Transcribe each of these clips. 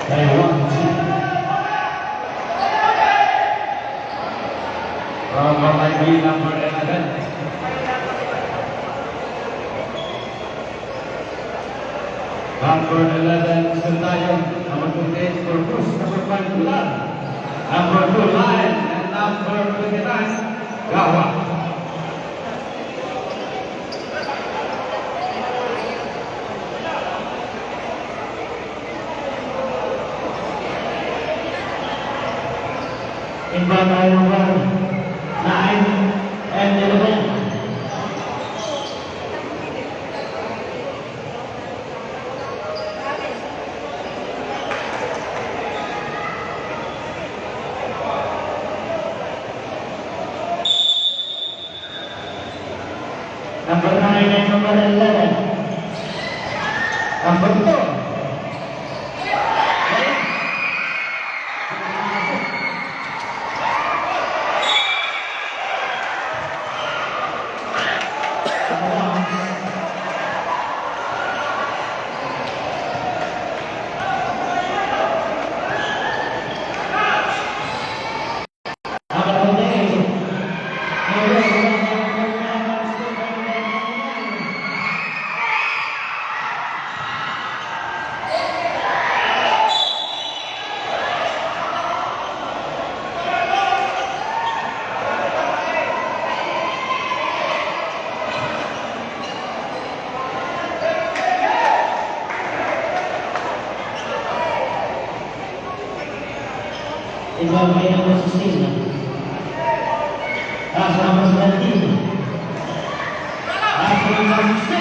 Taiwan 2. From Balaygi number 11. Number 11, Sentayon. Number 28, Corpus. Number 5, Bulan. Number 2, Lion. And number 29, Gawa. Invite by number 9 and 11. Number 9 and number 11. Number 2. Igual may number 16. Last number 17. Last number 16.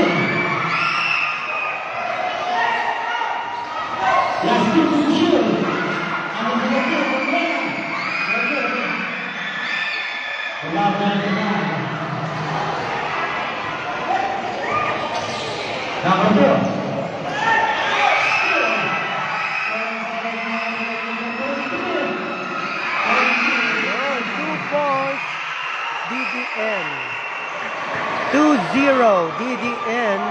Last two position. Ano ba ito? Wala ba ito na? Number 2. DDN 2-0 DDN.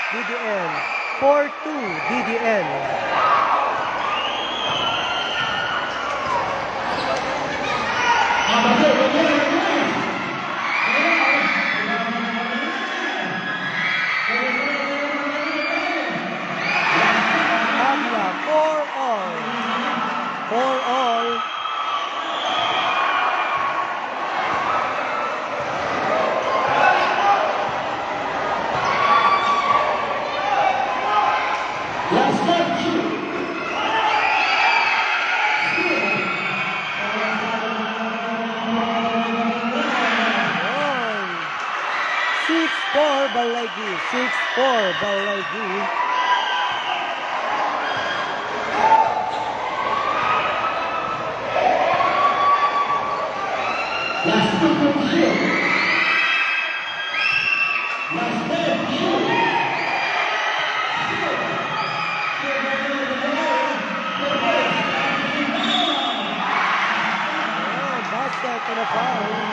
DDN 4-2 DDN. For all. Last step, shoot. 6-4 Balaygi. 6-4 Balaygi. Last step, shoot. Last step, shoot. Basket and a foul.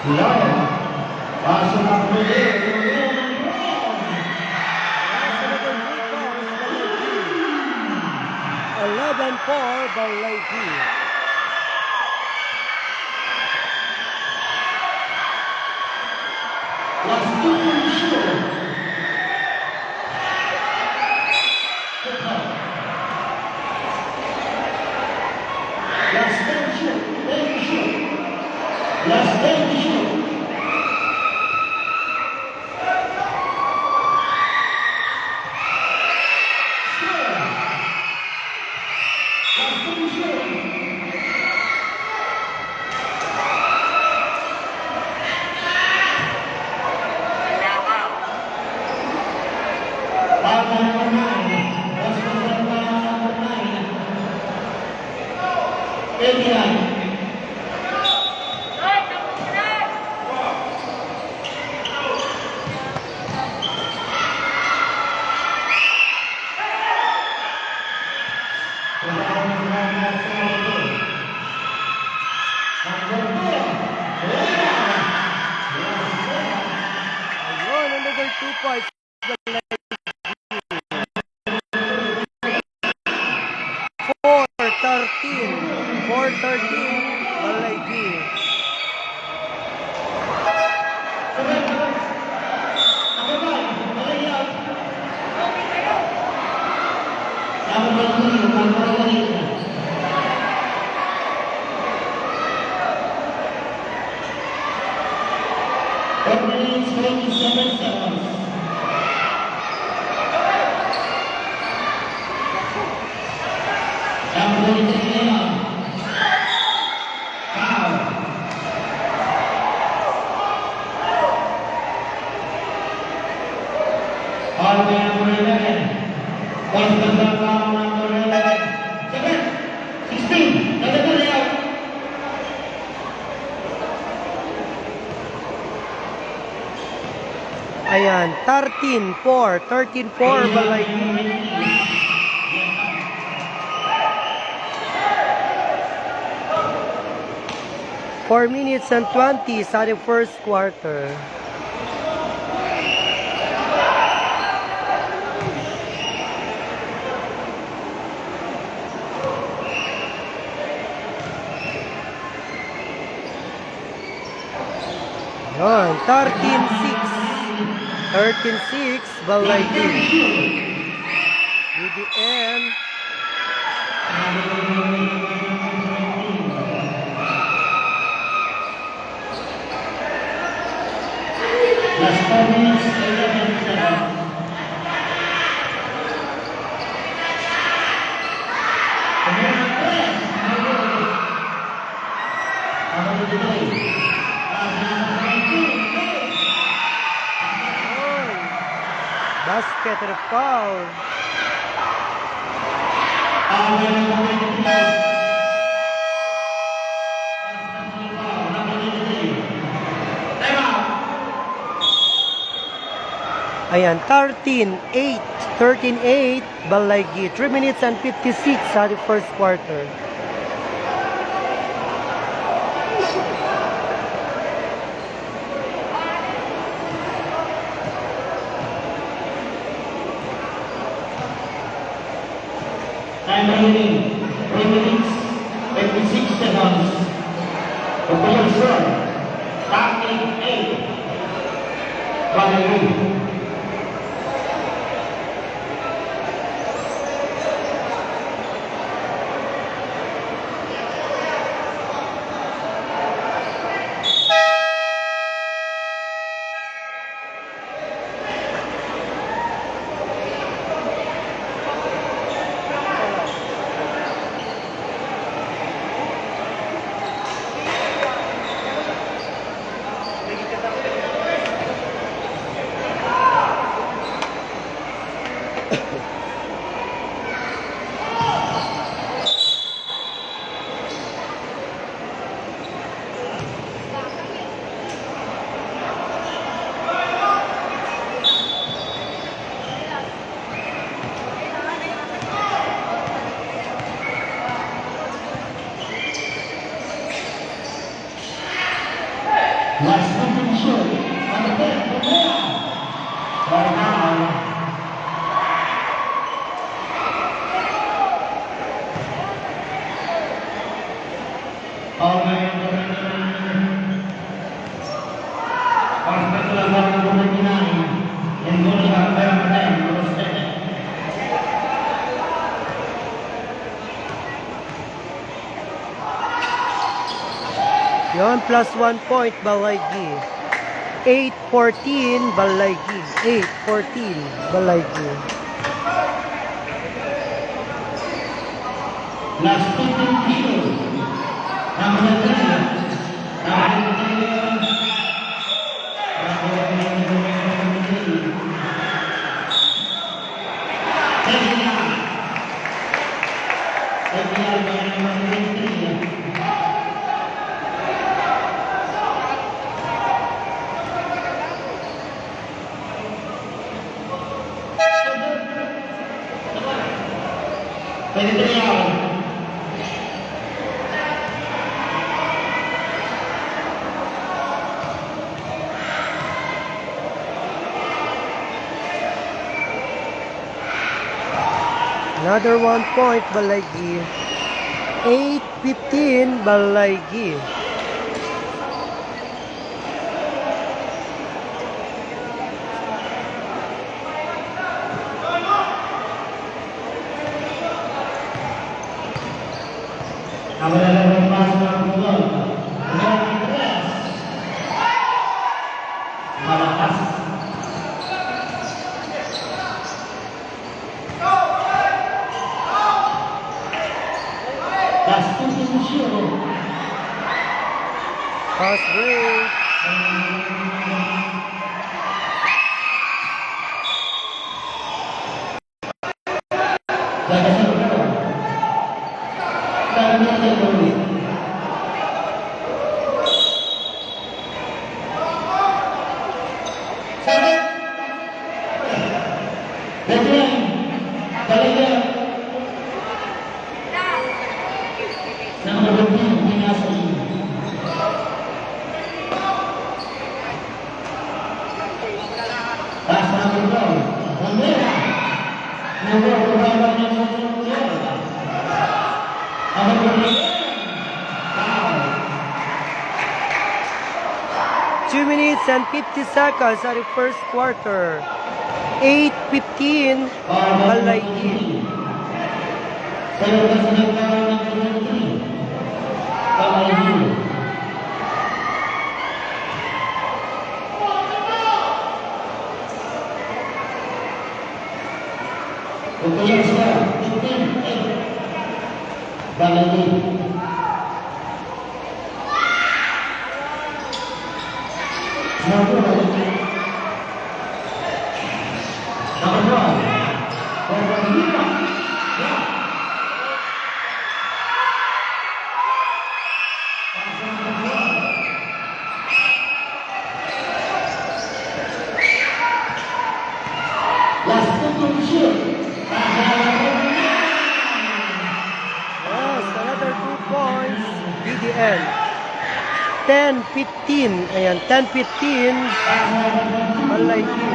Lion, pasok ang muli. 11-4 Balaygi. Last two, shoot. 2 points. Balay 4-13. 4-13. Balay G. Ayan, 13-4. 13-4 Balay G. 4 minutes and 20 sa the first quarter. Yan, 13-6. 13-6, Balay G. BDN. Last 4 minutes, 11 seconds. Basket and a foul. Ayan, 13-8. 13-8, Balay G. 3 minutes and 56 sa the first quarter. Time remaining 3 minutes 56 seconds. The player short. Starting 8. Balay. Last second shot on the back of the right now. Yon, plus 1 point, Balay G. 8-14, Balay G. 8-14, Balay G. Last 15 kilos. Number 3. Another 1 point, Balaygi. 8-15, Balaygi. Nabalala pass ng Pulol. Malakas. Last two position. Pass break. Two minutes and 50 seconds at the first quarter. 8-15, Balaygi. Yes, another 2 points. BDN. 10-15. Ayan, 10-15. Balaygi.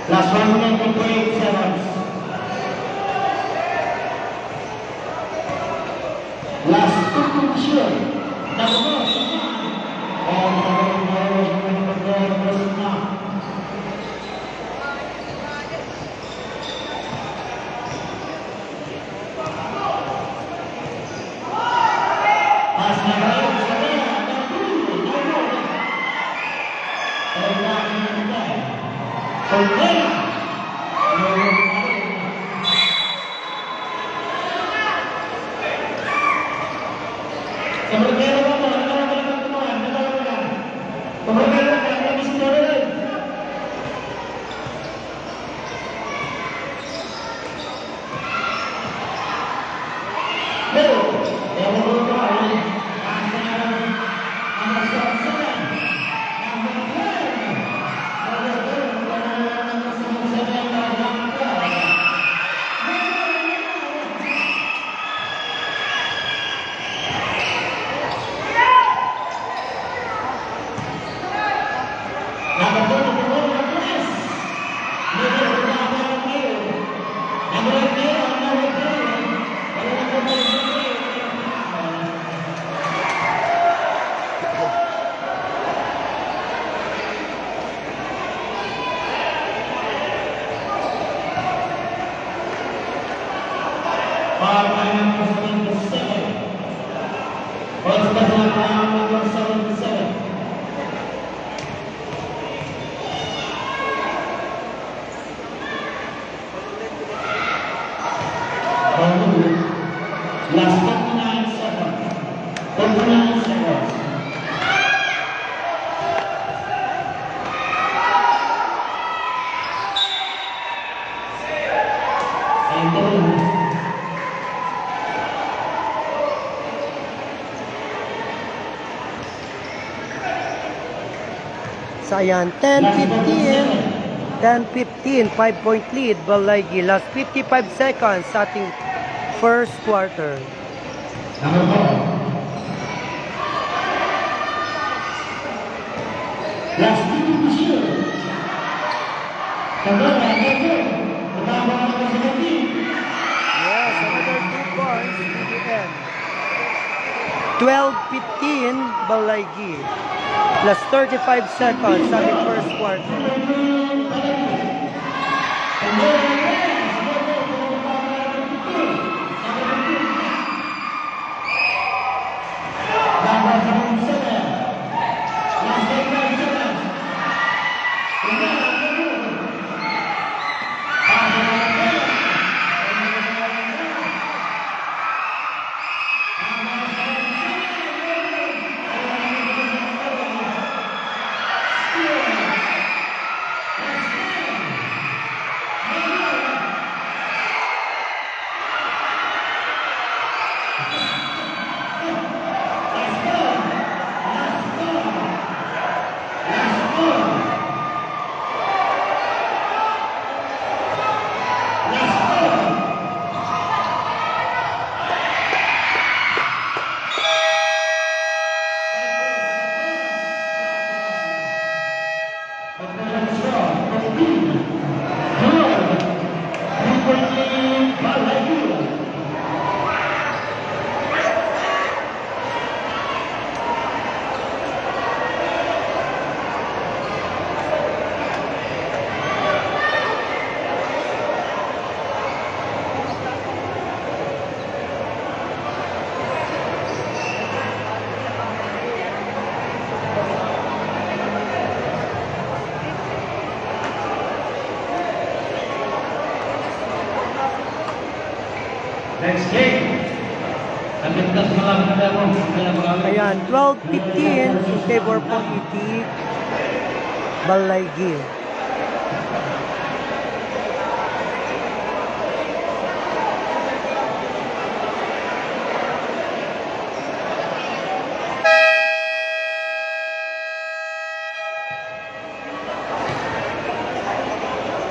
Last 1 minute and 28 seconds. Last 2 position. Number 1. Basta lang ang number 77. Last 29 seconds. 29 seconds. And then, So ayan, 10-15. 10-15, 5-point lead, Balaygi. Last 55 seconds sa ating first quarter. number 4. Last 2 Number 17. Yes, another 2 points to the end. 12-15, Balaygi. Plus 35 seconds sa ating first quarter. Next game. Ang ligtas mga kadamo. Ayan, 12-15 in favor po iti Balaygi.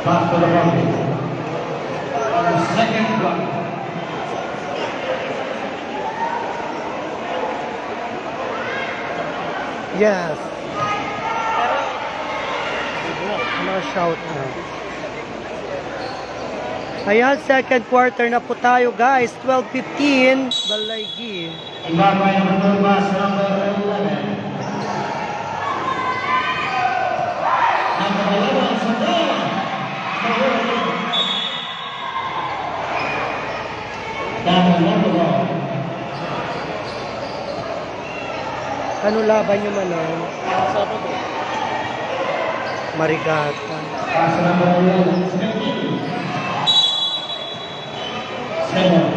Pass to the boundary. Second block. Yes. Ano shout out. Ayan, second quarter na po tayo guys. 12-15, Balaygi. Ibabay ng turbas number 11. Number 11, Sandra. Number 1. Ano laban nyo man nun? Marigata. Pass number 11, 17. 7.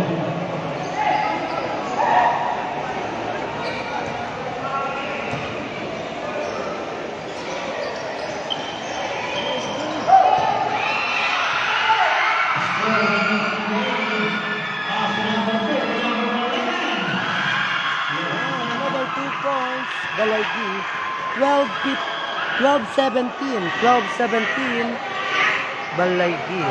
Another 2 points. Balaygi. 12-17. 12-17. Balaygi.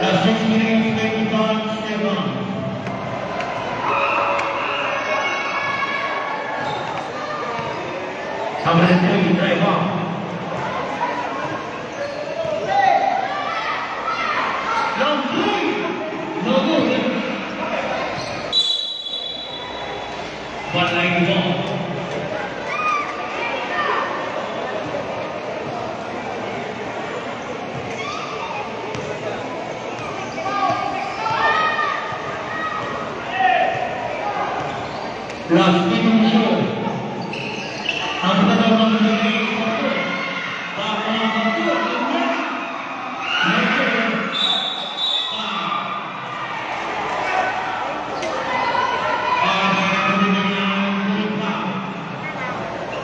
Last 6 minutes, 25 seconds. Sampai kita ikut. Buat lagi bom. Last minute show. Ang tatawag ng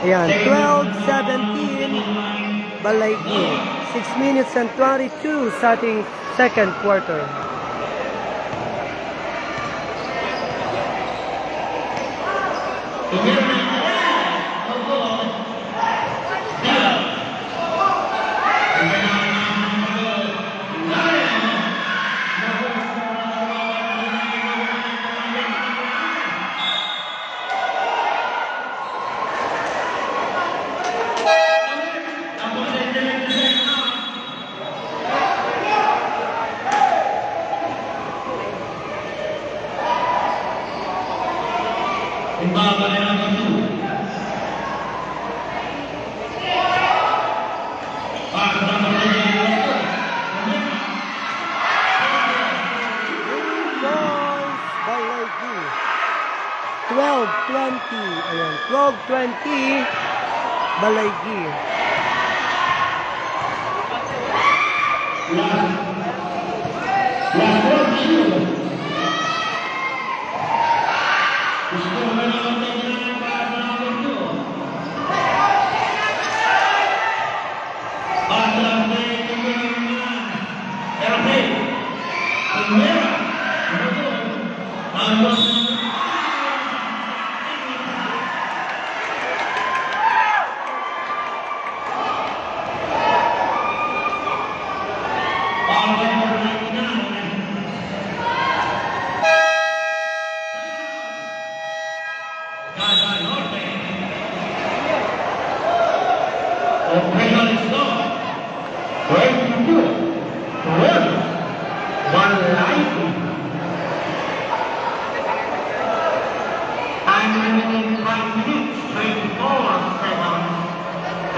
Ayan, 12-17, Balaygi. 6 minutes and 22 sa ating second quarter. Balaygi. 12-20. Ayan, 12-20, Balaygi.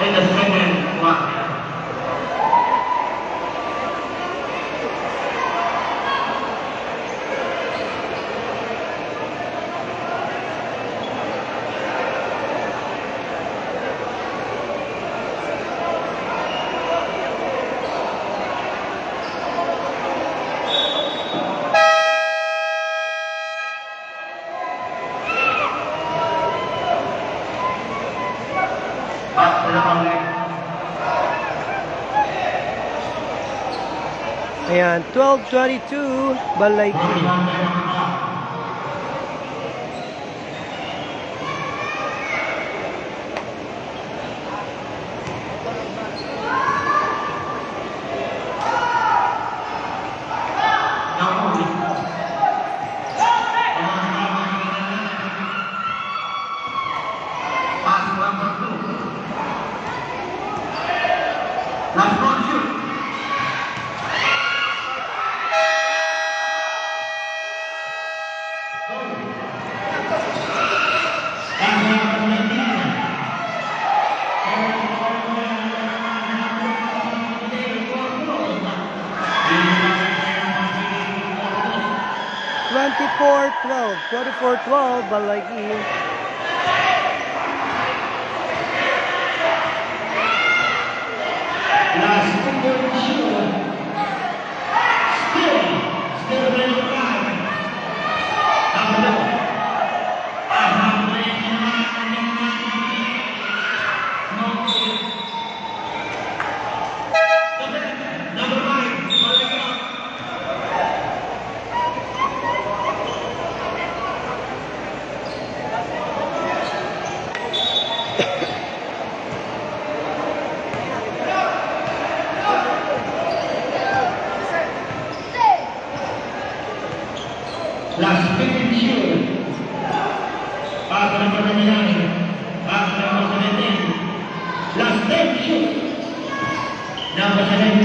In the second one. Ayan, 12-22, Balaygi. Last one, shoot. Twenty-four 12, Balaygi. Last one, shoot. Still very alive. Number 9, Number 17.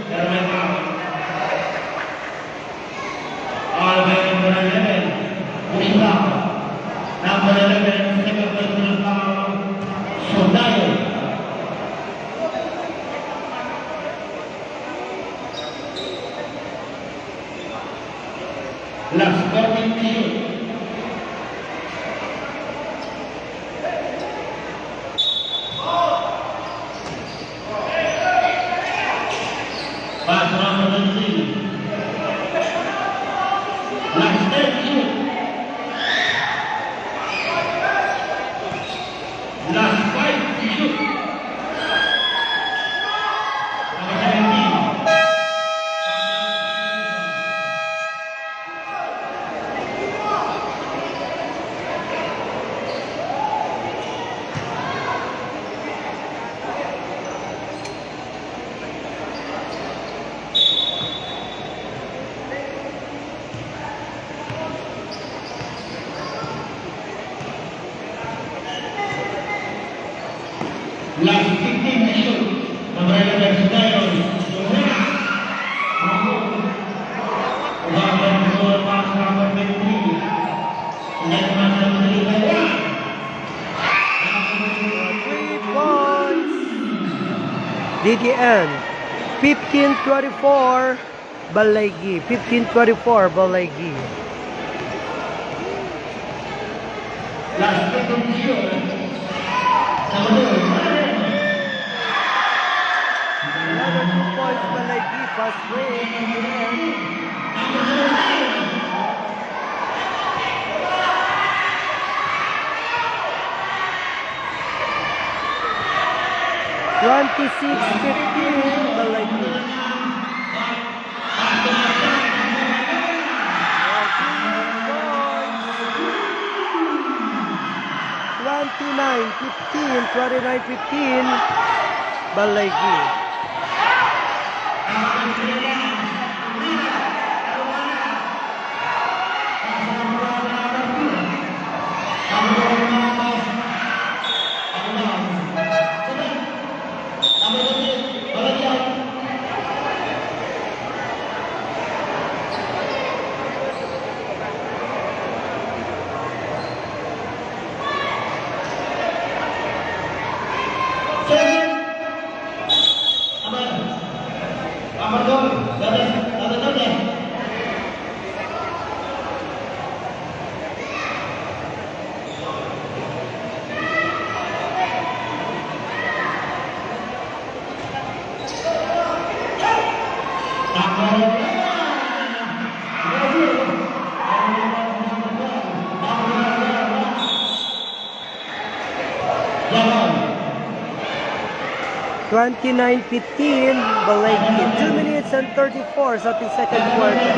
Pero may foul. All by number 11. Pushing down. Number 11, second personal foul. Soldado. Last 14 to shoot. Pass number 13. Last 10 to shoot. Last 5 to shoot. Number 17. Last 15 to shoot. Number 11, Soldado. Pass number 23. Next match number 3. 3 points. DDN. 15-24. Balaygi. 15-24. Balaygi. Last 15 to shoot. Number Another 2 points. Balaygi. Pass break. DDN. 26-15. Balaygi. 29-15, Balaygi. Jalan. 29-15, Balaygi. 2 minutes and 34 sa ating second quarter.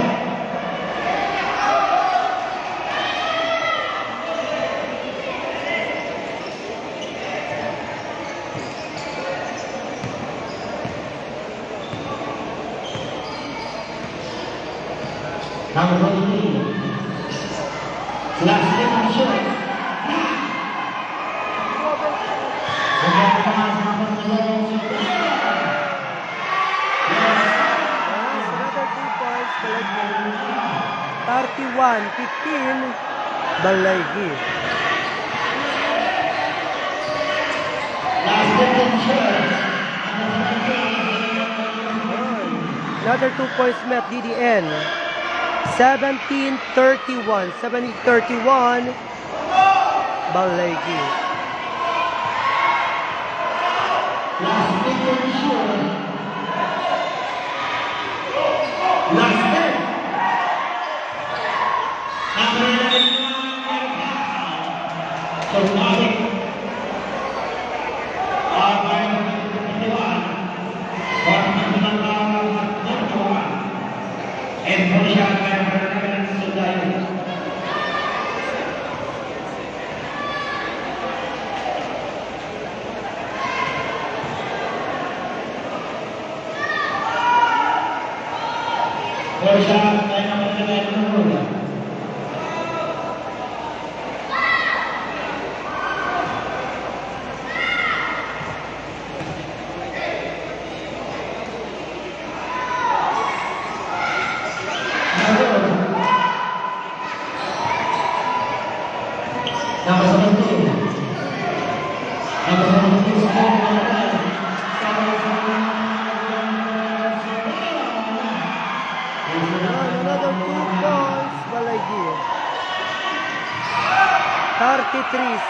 Number 23. Last 10 shot. Another 2 points, Balaygi. 31-15, Balaygi. Last 10 shots. Another 2 points met, DDN. 17-31, 17-31, Balaygi. Last 10 shots. Last 10. Number 11. So,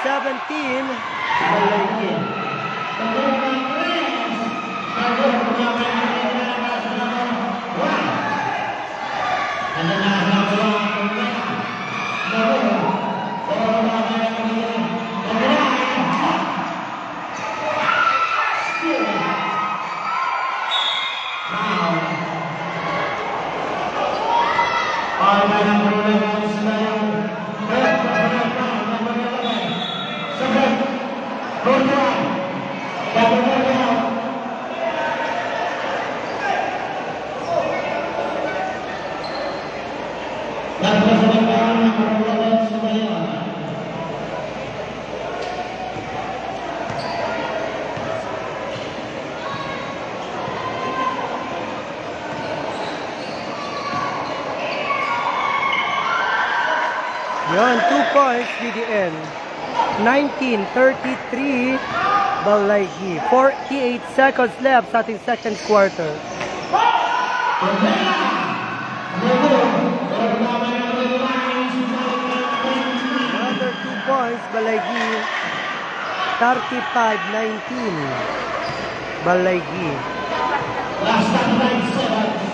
17, Balaygi. Yan, 2 points, BDN. 19-33, Balaygi. 48 seconds left sa ating second quarter. Another 2 points, Balaygi. 35-19, Balaygi. Last 9 seconds.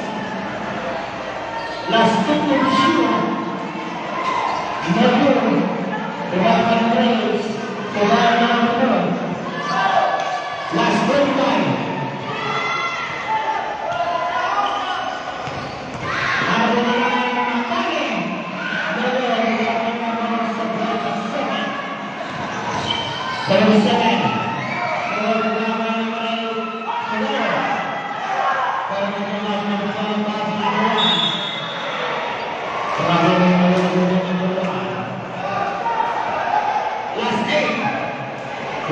Last 2 Last 29.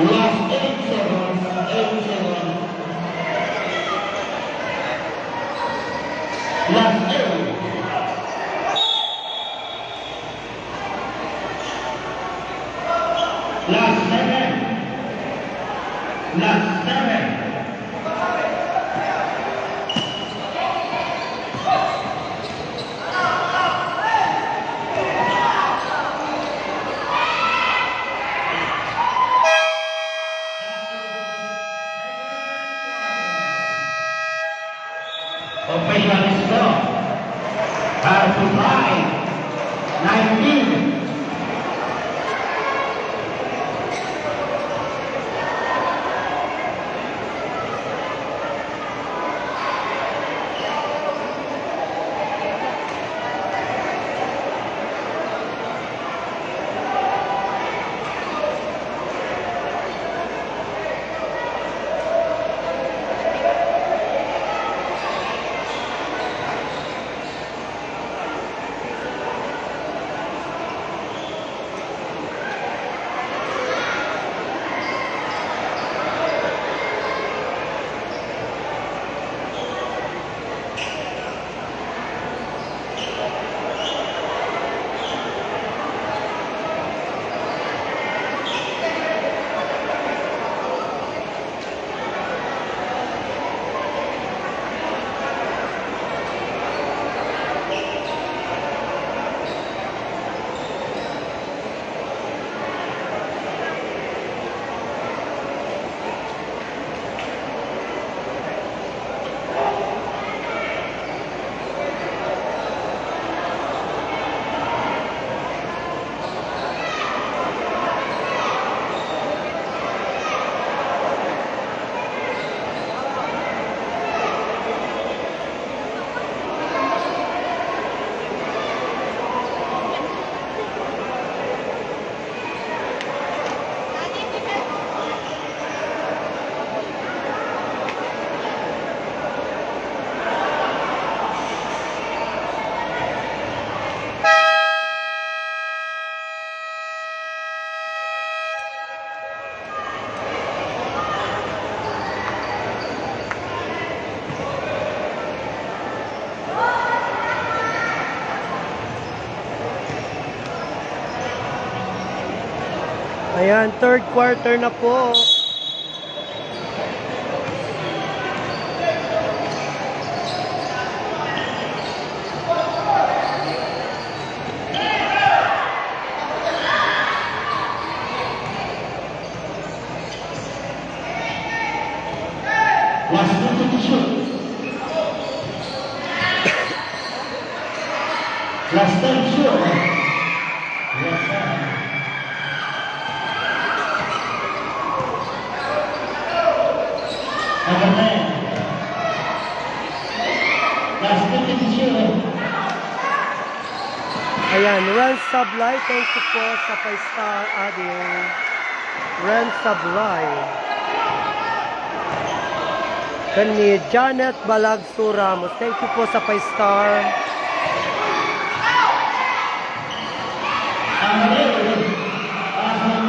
Last 8 seconds. 8 seconds. Last 8. Last 7. Last 7. Official score. Harpupai 19. Ayan, third quarter na po. Last 50 to shoot. Last 10 to shoot. Yes, sir. Number 10. Last 50 to shoot. Ayan, Ren Sablay, thank you po sa 5-star adding Ren Sablay. Kani Janet Balagso Ramos, thank you po sa 5-star.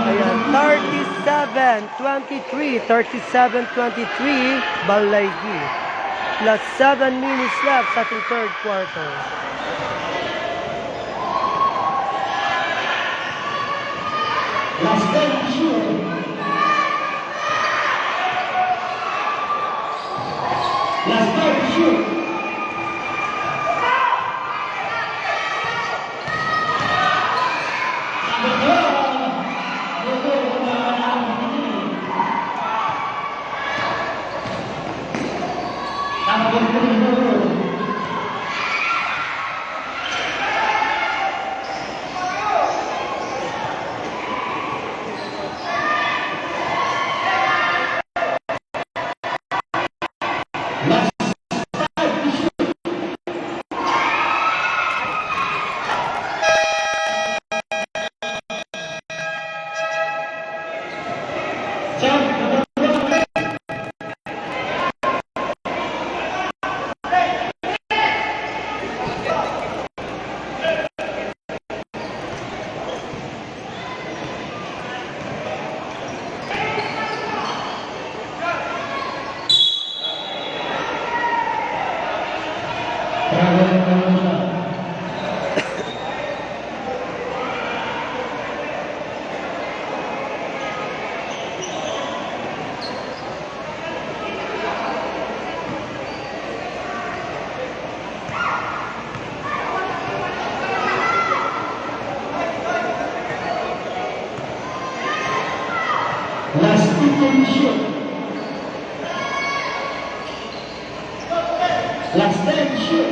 Ayan, 37-23, 37-23, Balaygi. Plus 7 minutes left sa ating third quarter. Last 10 to shoot. Last 5 to shoot. Last 15 shoot. Last 10 shoot.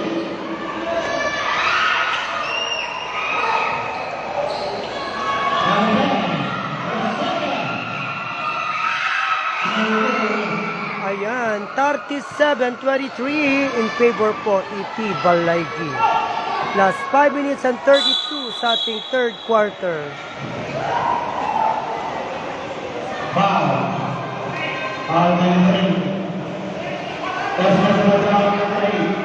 Ayan, 37-23 in favor po EP Balaygi. Last 5 minutes and 32 sa ating third quarter. Foul. Foul number 3. Personal foul number 8.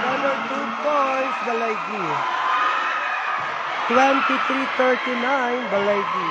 Another 2 points, Balaygi. 23-39, Balaygi.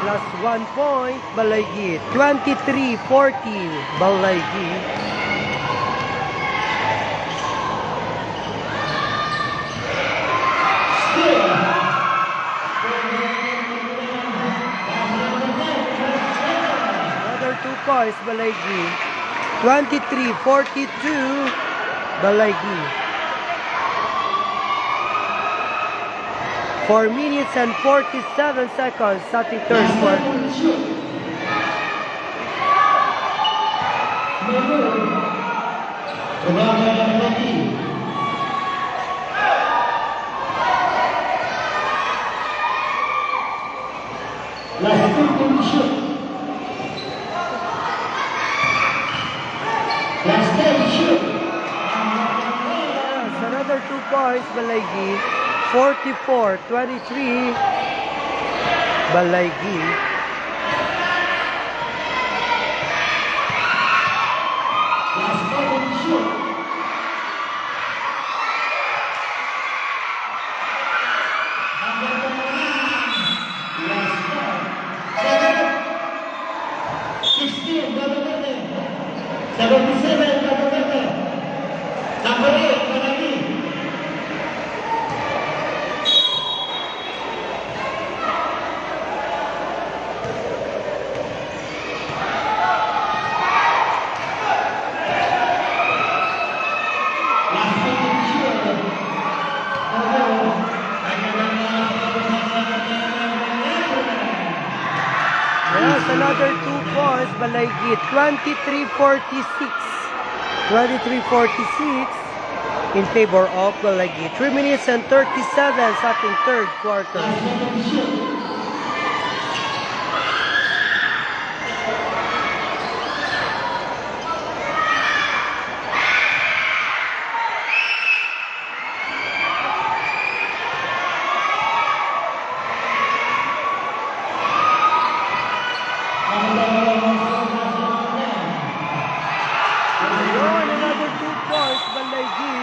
Plus 1 point, Balaygi. 23-40, Balaygi. Another 2 points, Balaygi. 23-42, Balaygi. 4 minutes and 47 seconds starting third quarter. Yes, another 2 points, Balaygi. 44-23. Balaygi. Yes, another 2 points, Balaygi. 23-46. 23-46 in favor of Balaygi. 3 minutes and 37 starting third quarter. Another 2 points, Balaygi.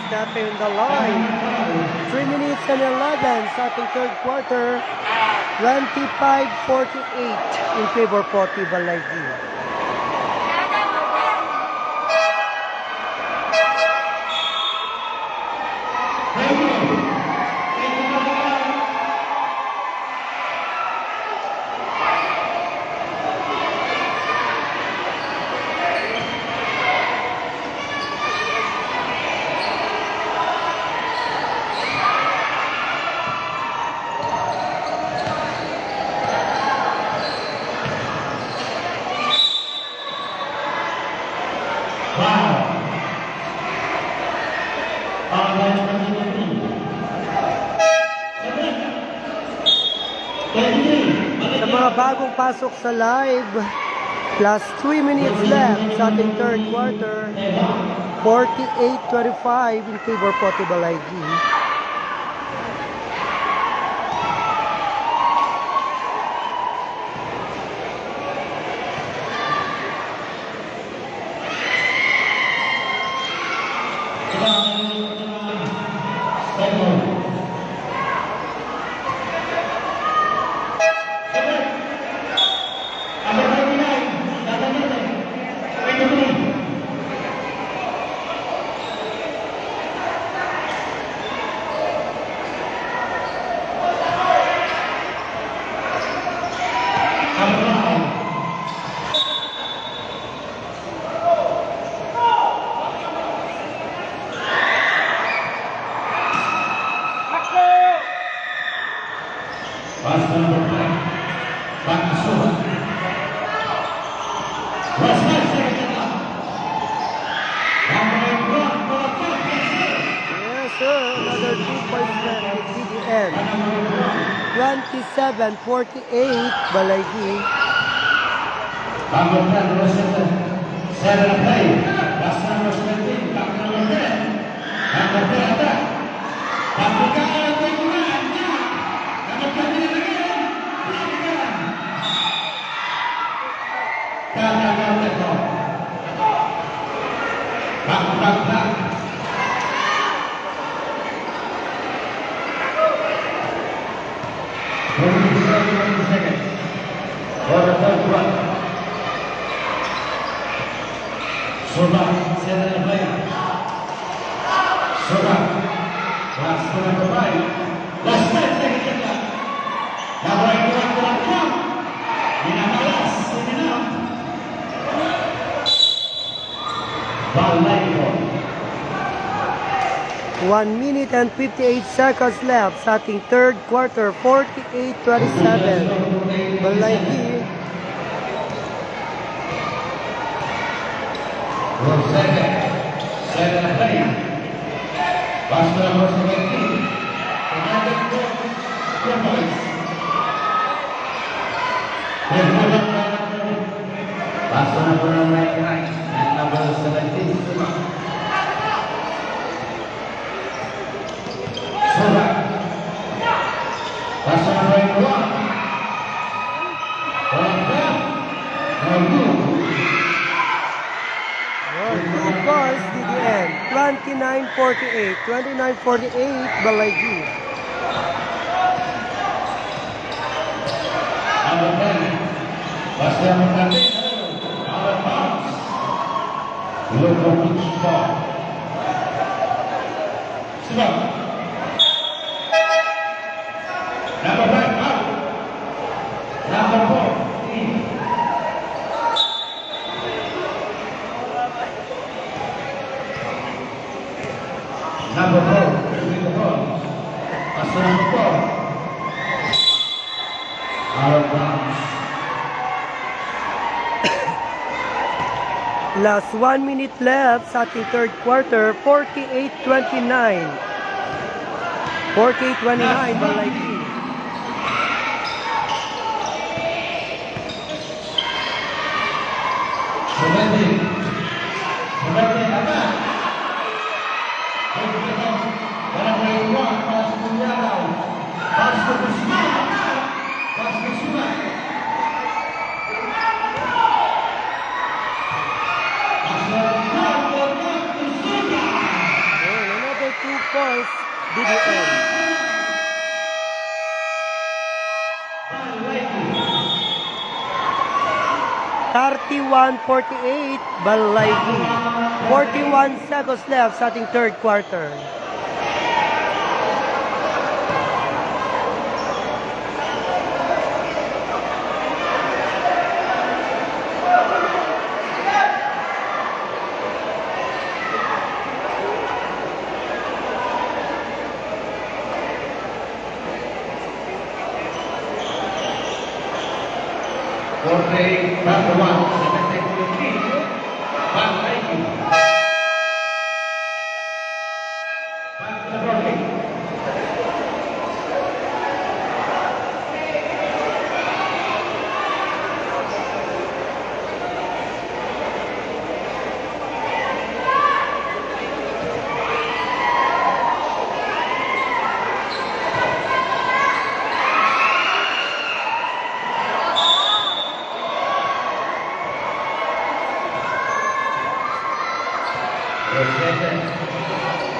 Stepping the line. 3 minutes and 11 starting third quarter. 25-48 in favor of Balaygi. Sa mga bagong pasok sa live, plus 3 minutes left sa ating third quarter. 48-25 in favor po to Balaygi. Yes, sir. Another 2 points left in BDN. 27-48, Balaygi. Number 10, Rosetta. 7 play. Last number 17, back number 10. Number 10 attack. Number 10 attack. Number 10 again. Back. Seconds. For the third one. Soba, 7 play. Soba. Last number 5. Last 10 seconds. Number 8, Minamalas, in and out. Balaygi. 1 minute and 58 seconds left sa ating third quarter. 48-27. Balaygi. Second play. Pass to number 17. Commanded for 4 points. Pass to number 99 and number 17. Sura. Pass to number 1. Two balls, DDM. 29-48. 29-48, Balaygi. Number 10. Pass to number 13. Out of bounds. Local pitch ball. Sebab. Number 5 out. Number 4 in. Number 4 with the ball. Pass to number 4. Out of bounds. Last 1 minute left sa ating third quarter. 48-29. 48-29, Balaygi. Sebentar, apa? Barang lewat, pas menjalau, pas bersuara, pas bersuara. Another 2 points, DDM. 31-48, Balaygi. 41 seconds left sa ating third quarter. Number 1, 73, Balaygi.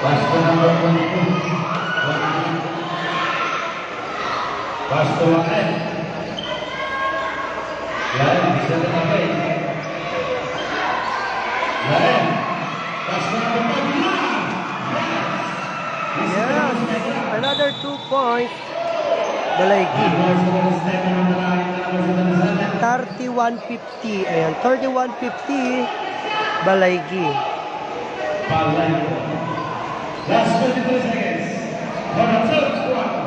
Pass to number 22. Pass to Lain. Lain bisa tetapi. Lain. Pass to number 29. Yes, another 2 points, Balaygi. 31-50. Ayan, 31-50, Balaygi. Last 23 seconds for the third quarter.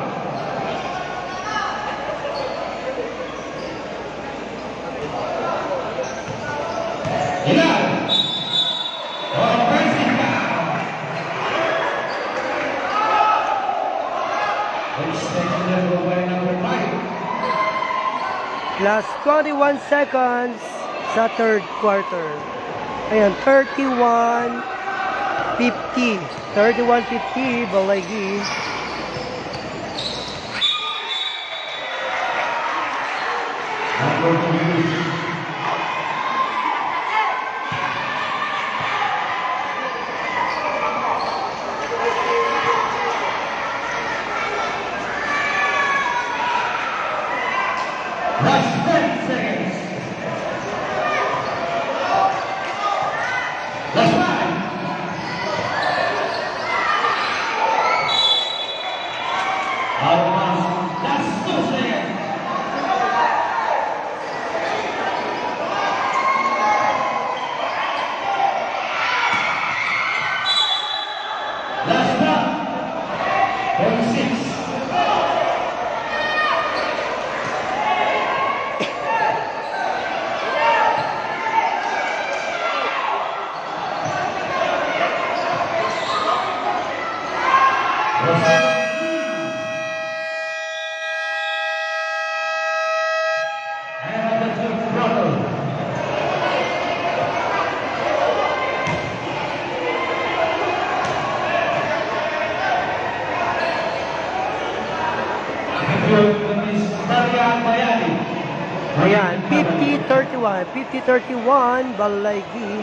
Last 21 seconds sa third quarter. Ayan, 31-50. 31-50, Balaygi. Last 10 seconds. Last 5. Out of bounds. Last 2 seconds. Last stop. Ayan, 50-31. 50-31, Balaygi.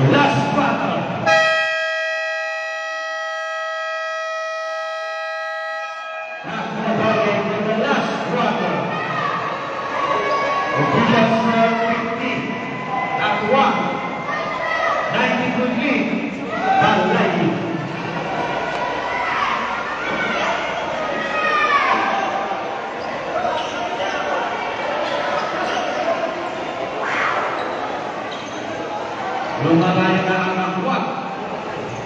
Last quarter. After the ball in the last quarter. Officials were 50 at 1. 90 good lead. Balaygi. Lumalayo na ang nakuha.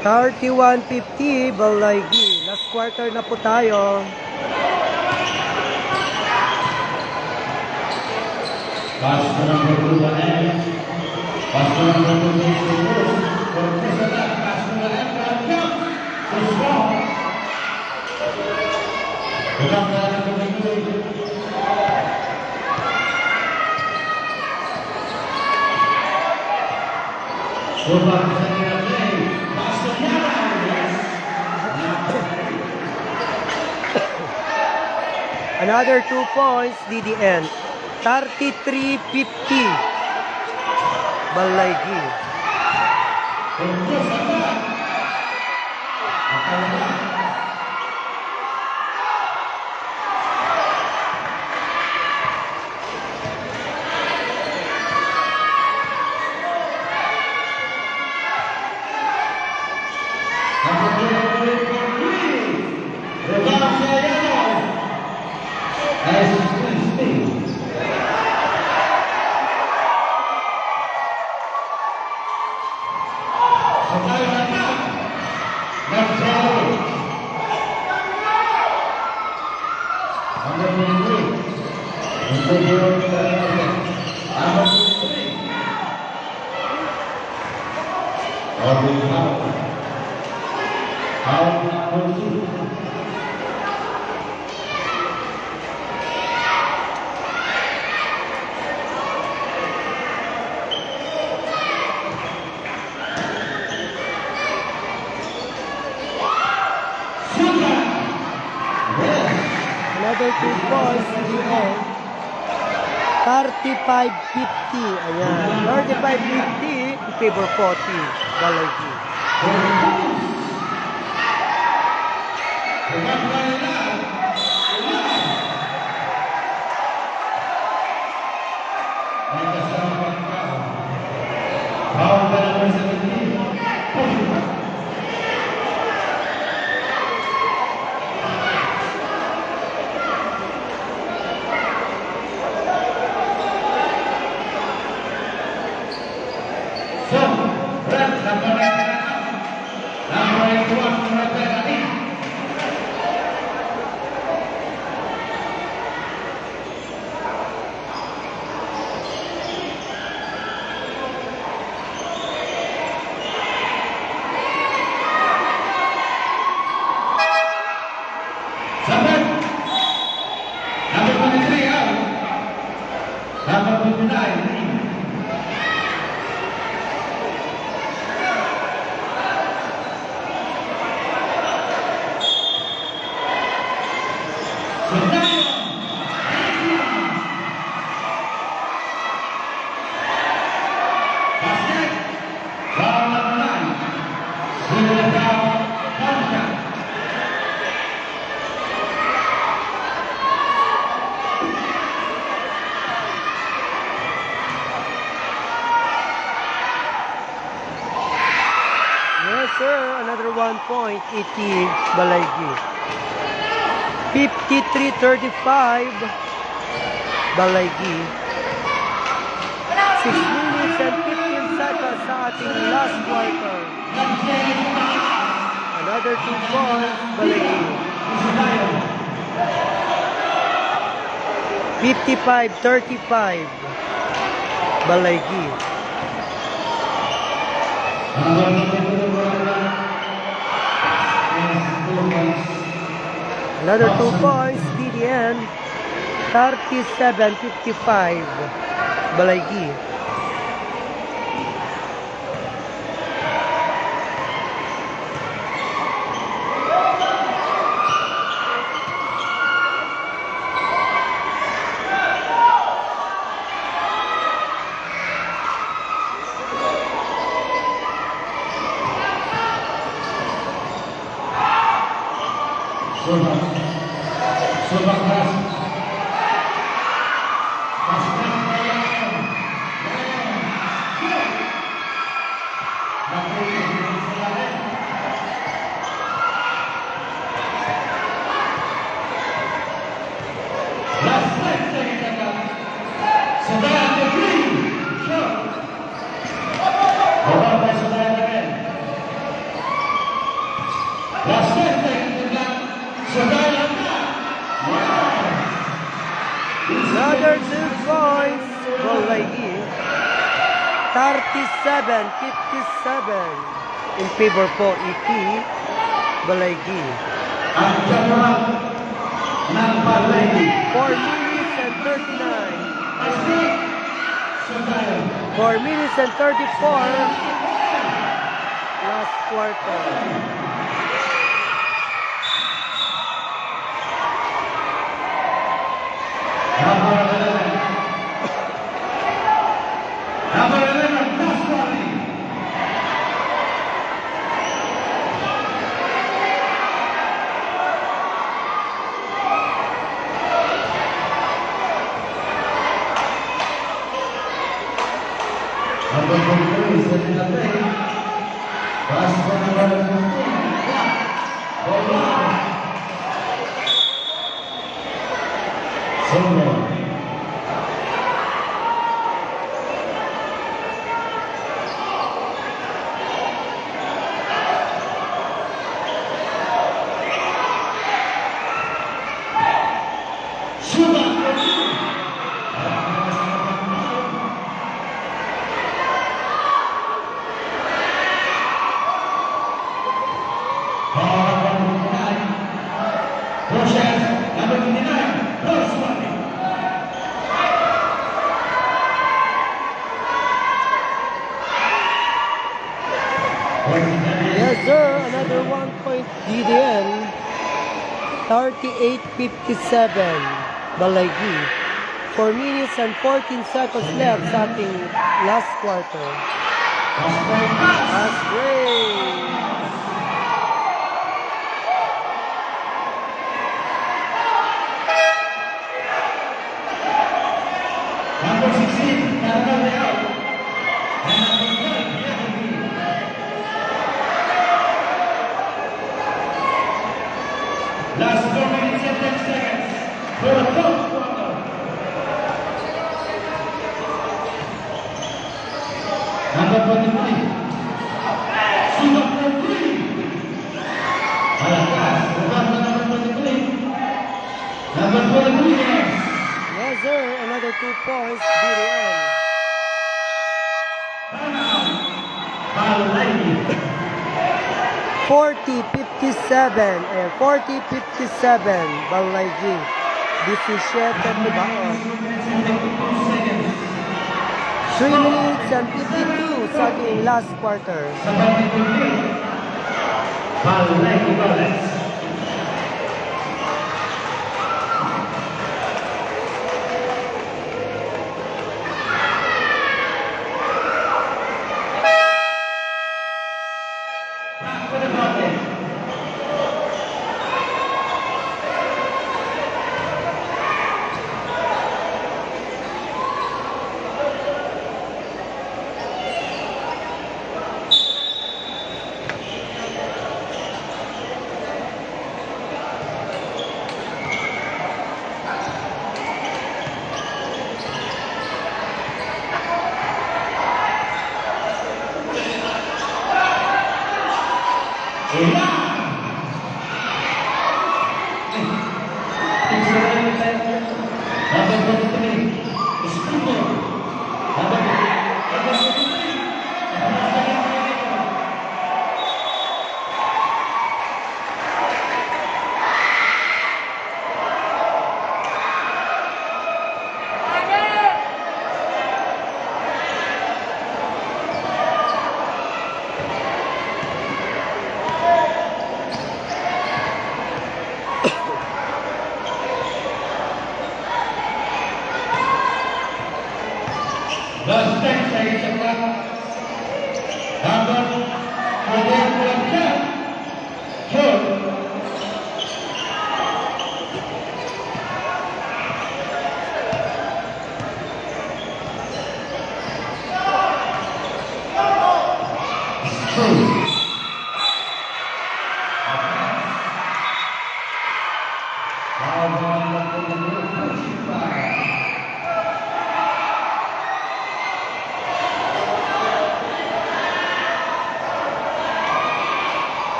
31-50, Balaygi. Last quarter na po tayo. Pass to number 2 and pass to number 2 is to Cruz. For Cruz attack. Pass to the left and jump. To Strong. Remember that to the good. So far, second play. Pass to Yara. Yes. Another 2 points, DDN. 33-50, Balaygi. For Cruz attack. Akala. Number 2 for three. Rebound to Yara. As we speak. Sabay na na. Left side. Number 23. Number 23. Robin Howard. Howard number 2. Another 2 points, DDN. 35-50. Ayan. 35-50 in favor 40, Balaygi. Number 23 out. Number 29 in. Basket. Foul number 9. Zero foul. Contact. Yes, sir. Another 1 point, 80, Balaygi. 53-35, Balaygi. 6 minutes and 15 seconds sa ating last quarter. Another 2 points, Balaygi. Isidayo. 55-35. Balaygi. Another 2 points. BDN. 37-55. Balaygi. Another 2 points. Balaygi. 37-57. In favor po EP. Balaygi. Ang jamuran ng Balaygi. 4 minutes and 39. Astig. Isidayo. 4 minutes and 34. Last quarter. Number 11. Number 11, last warning. Number 23 is setting the play. Last one, number 15. Hold on. Silver. Yes, sir. Another 1 point DDN. 38-57. Balaygi. 4 minutes and 14 seconds left sa ating last quarter. That's great. Number 16, Carlos Leal. And number 12, Bianchi. Last 4 minutes and 10 seconds for the fourth quarter. Number 23, Sugat for 3. Alas, number 23. Number 23, yes. Yes, sir. Another 2 points. BDN. Balaygi. 40-57 and 40-57. Balaygi. 17 Tibaon. 3 minutes and 52 sa ating last quarter. Balaygi Brothers. Back for the Brothers.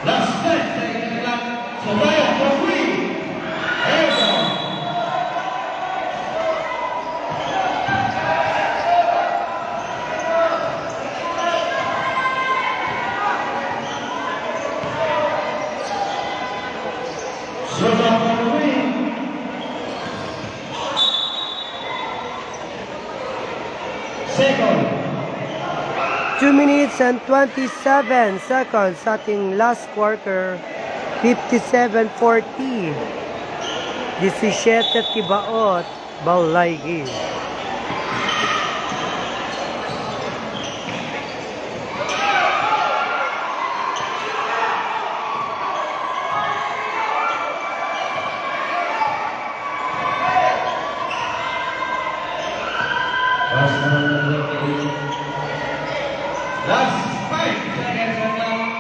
Last 10 seconds left. Sabaya for free. Airborne. Sosa for free. Second. 2 minutes and 27 seconds sa ating last quarter. 57-40. 17 tibaot. Balaygi. Last 5 seconds and now.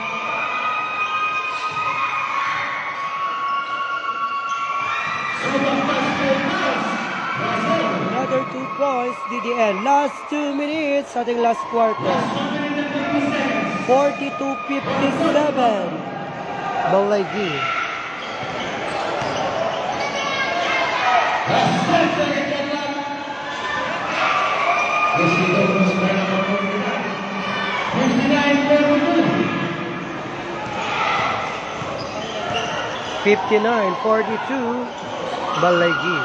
Super fast pass. Brazil. Another 2 points, DDN. Last 2 minutes sa ating last quarter. Last 1 minute and 50 seconds. 42-57. Balaygi. Last 10 seconds and now. Yes, we go for Spider for 59-42. 59-42. Balaygi.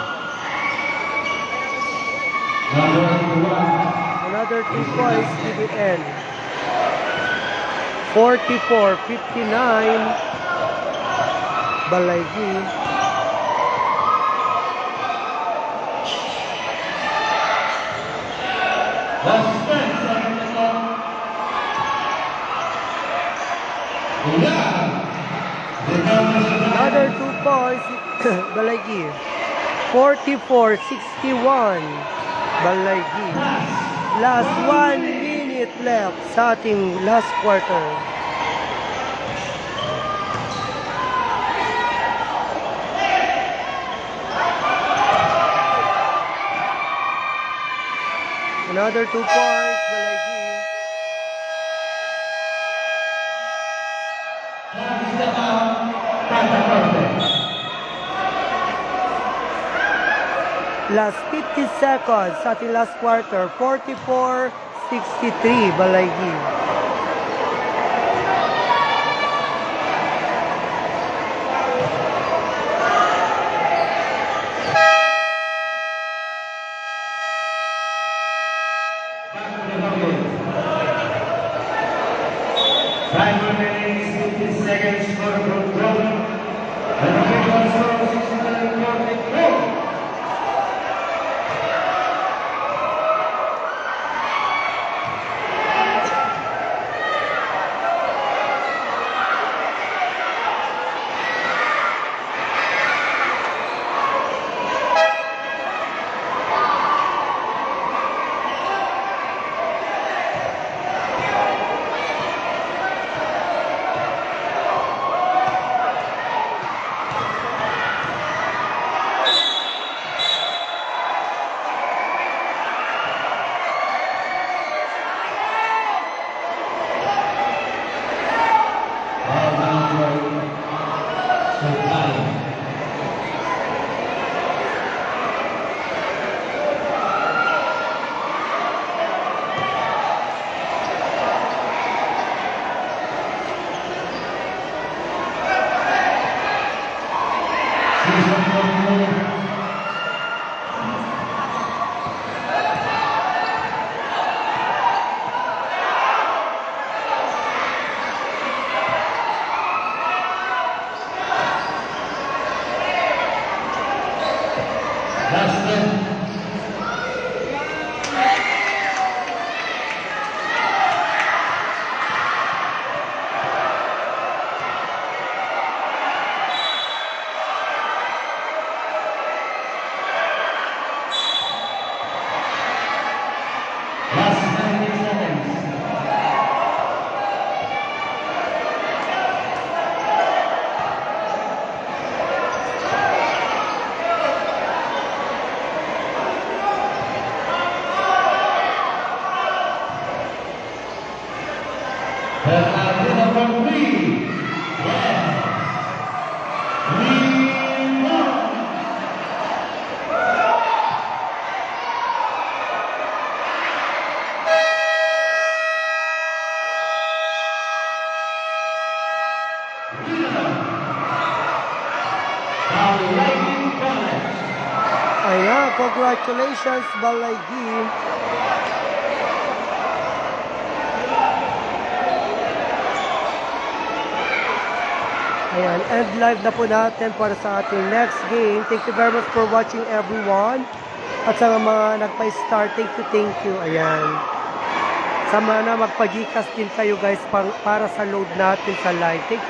Number 1. Another 2 points, DDN. 44-59. Balaygi. Last 10 seconds and now. Another 2 points, Balaygi. 44-61. Balaygi. Last 1 minute left sa ating last quarter. Another 2 points, Balaygi. Last 50 seconds sa ating last quarter. 44-63, Balaygi. Five minutes, 50 seconds for the control. And the big one score 644. Penalty number 3. Winner. Balay College. Ayan, congratulations, Balaygi. Ayan, end live na po natin para sa ating next game. Thank you very much for watching, everyone. At sa mga nagpa-start, thank you. Ayan. Sama na magpa-Gcash din kayo guys para sa load natin sa live. Thank you.